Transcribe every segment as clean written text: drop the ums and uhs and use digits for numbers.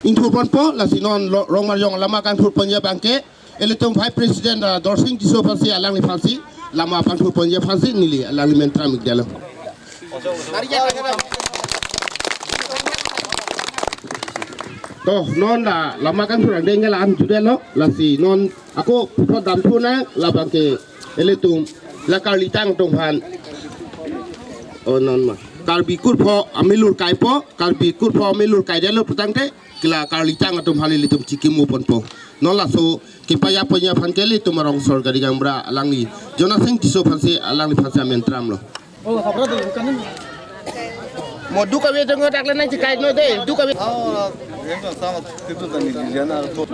Intu ponpo la sinon rong marjong lama kan put ponja bangke eletum Vice President Dorsing tiso pasi alang ni pasi lama pan put ponja pasi nili alang ni mentram dalam. Toh non la lama kan put dengal an jude lo la si non aku put dam tuna la bangke eletum la kalitang tonghan oh non ma karbi kurpo amilur kaipo karbi kurpo amilur kaidelo putangte kila kalitang atum halil itum cikimu ponpo nola so kipaya punya pankeli itum marong sor gadi gambra alangi Jonas Singh tiso phansi alangi phansi amentram lo oh kabra tu bukan ni mo duka be dengo dakle na cikai no de duka be oh yang sama itu tadi jana to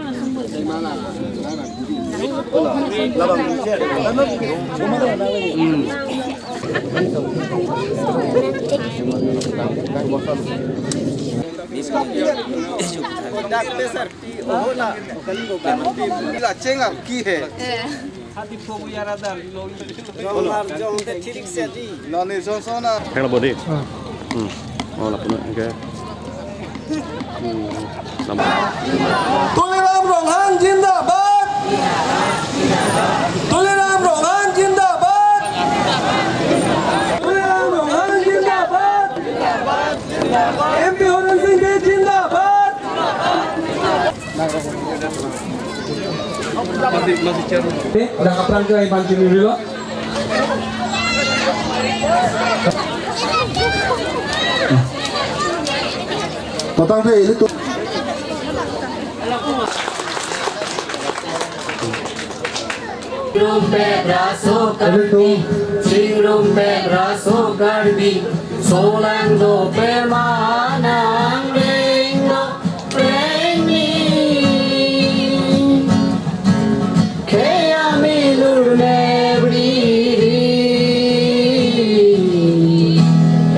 Tuliram Rohan Jindabad. Tuliram Rohan Jindabad. Tuliram Rohan Jindabad. MP Horan Singh Jindabad. Udah kapan ke yang pancing dulu? Total deh itu. Rumpe braso karbi, sing rumpe braso karbi, solando permanang ringo preni, kaya milur nebri,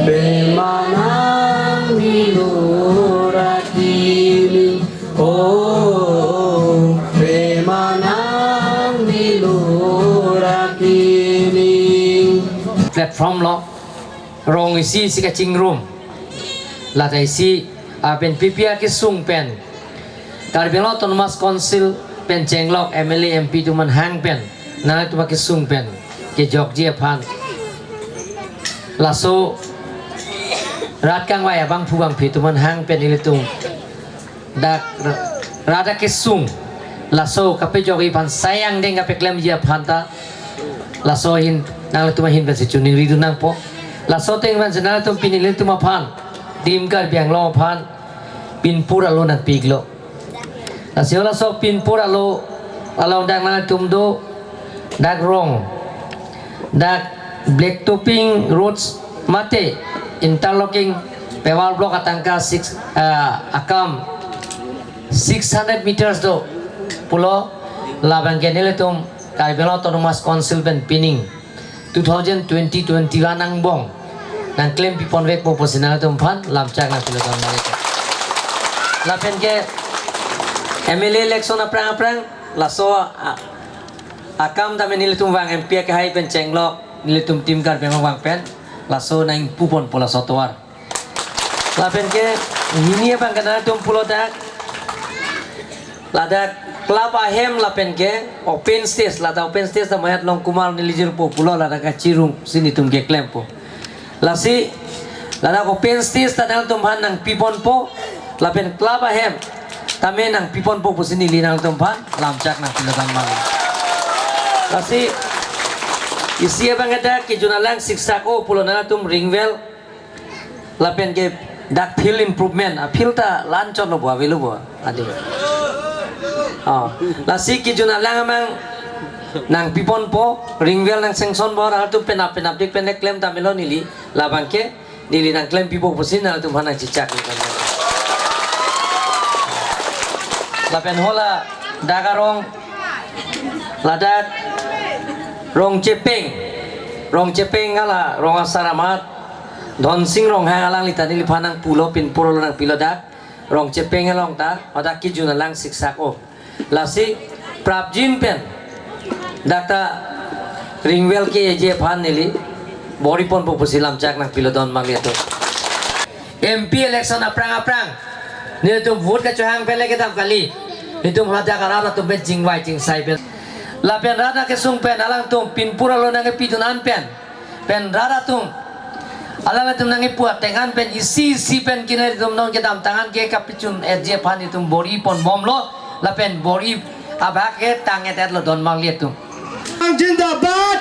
permanang milur akili, oh permanang milur akili. Platform lo, rong isi si kacing room, lada isi pen PPR ke sung pen, karbelo autonomous council pen cenglok MLA MP tuman hang pen, nana tu ke sung pen, ke Jogja pan, laso rat kang waya bang pubang pi tuman hang pen ilitung, dak rada ke sung, laso kape jogi pan sayang deng kape klem dia panta, laso hin nang tu mahin besi cuning ridu nang po, laso teng ban senang tu pinilin tu mapan, dim kar biang lo pan, pin pura lo nak piglo, laso pin pura lo, alau dak nang tum do, dak rong, dak black topping roads mate, interlocking pewal block atangka 6 akam 600 meters do, pulo labang kenile tum karbelo autonomous council ben pinning 2020-21 nang bong nang klaim pipon wek po posina tum pan lamcak na pilo ton malika lapen ke MLA election aprang laso akam da menil tum wang MP ke hai pen cenglok nilitum tim kar memang wang pen laso nang pupon pola sotowar lapen ke ini bang kana tum pulo dak ladak klub ahem lapen ke open stage lada open stage da mayat long kumar nilijir po pulo lada ka cirung sini tum ke klem po lasi lada open stage tadal tum han nang pipon po lapen klub ahem tame nang pipon po sini linang tum pan lamcak nang pilotan mal lasi isi bang ada ke junalang siksa ko pulo na tum ringwell lapen ke dak field improvement apil ta lancon lo bo avelo bo ade oh, lasi ki junalang amang nang pipon po ringwell nang sengson bo ra tu penap dik penek klem tamelo nili labang ke nili nang klem pipo posin na tu mana cicak lapen hola dagarong ladat rong cepeng ngala rong asaramat don sing rong hangalang litani lipanang pulo pin pulo nang pilodak rong cepeng ngalong ta odak ki junalang siksak o lasi prapjin pen dakta ringwell ke je phan nili bori pon po pusilam cak nang pilodon mang itu MP election aprang นี่ตุ้มพูดกับจางเป็นอะไรก็ตามกันลีนี่ตุ้มรัฐการาตุ้มเป็นจริงไว้จริงใส่เป็นลาเป็นรัฐก็ส่งเป็นอาลังตุ้มปินปุระโลนังก็ปิดนันเป็นรัฐตุ้มอาลังตุ้มนังก็ปวดแต่งานเป็นisiเป็นกินให้ตุ้มน้องก็ตามtangan ke kapicun edje pan itu bori pon bom lo la pen bori abak ke tangan tet lo don mang lihat tuh जिंदाबाद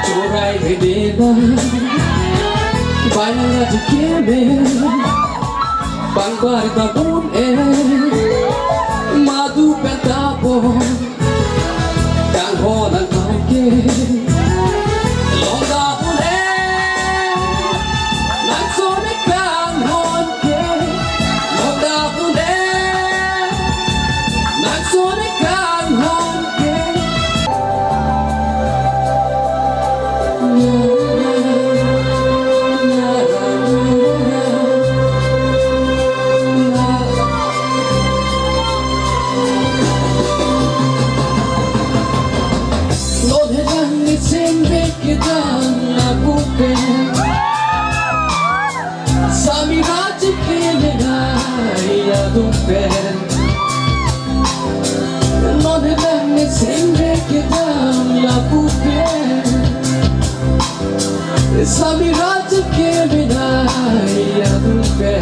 Corai beda, banyak jikeme, bangbar tabun madu pentapo, dangholan kauke, londa pune, naksone kanghon ke, londa pune, naksone kanghon ke. Samira ke bina ya dupe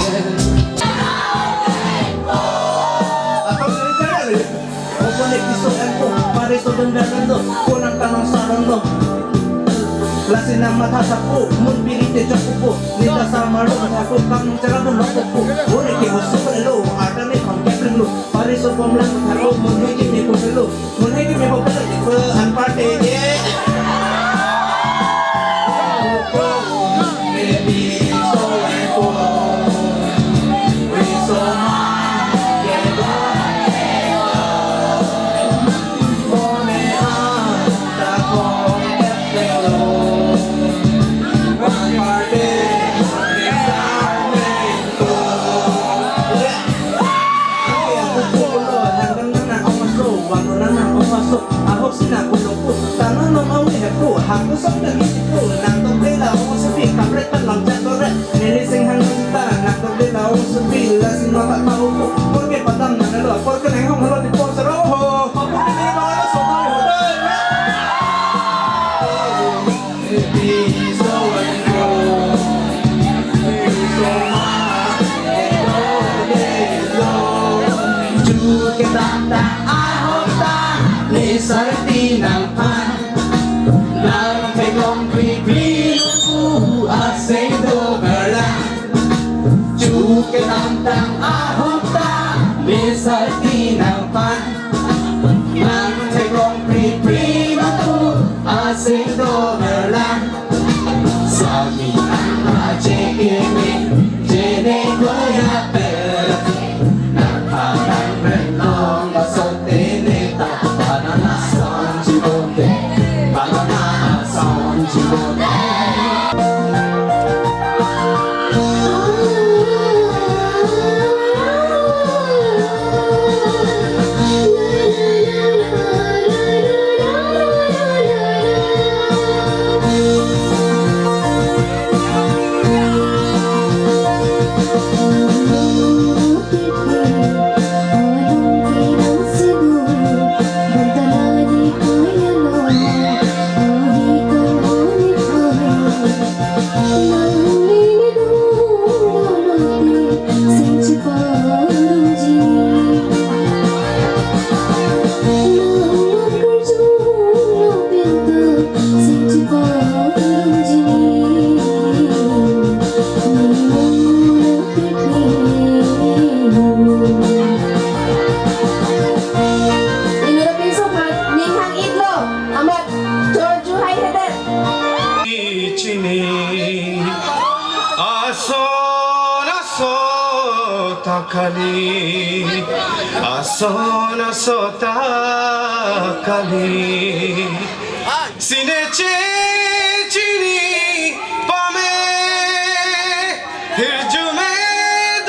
Opo nek iso ento pare so bendarando konang tanang sarando Lasin ang matasapo mun pirite jakupo nila samaro ako kang cerado lokopo ore ke uso pelo ada ne kang keplo pare so pomlang tharo mun hegi me ko pelo mun hegi me ko pelo ko anpate je Ahok sina kulopo tanah no mau heko haku sok dan isiku nang tok de la o sepi kapret pan lam jatore nili sing hang ta nang tok de la o sepi la sin no tak tahu ko porque padam na lo porque nang hong lo di por sero ho porque ni no lo so ho de be so and go so ma ju ke tanda sarti ng pan Nang kay kong pipino asay dogalan Chuke tantang ahota May sarti ng pan Nang kay kong pipino kali ason asota kali sineche chini pame hirjume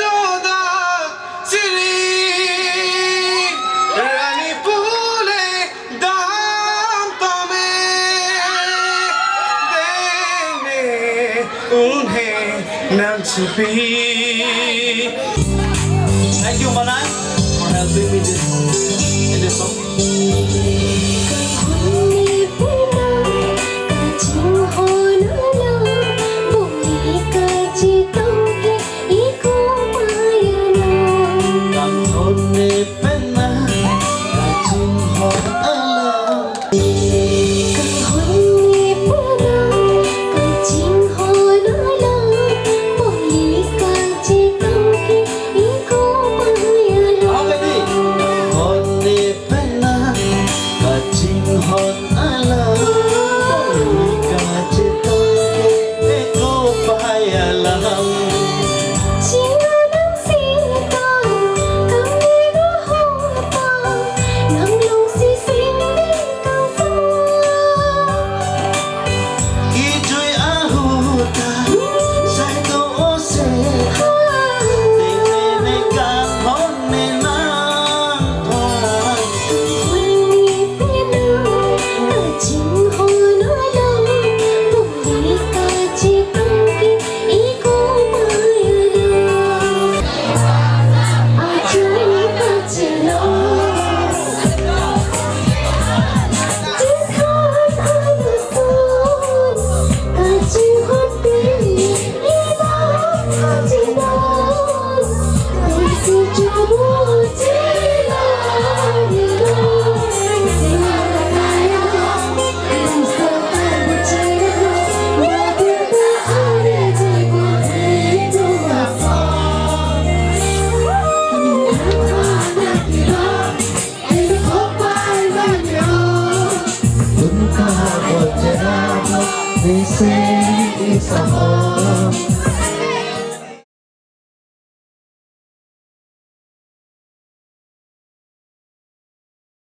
doda siri rani pule dam tame dene unhe nam chupi. Thank you, Manay, for helping me this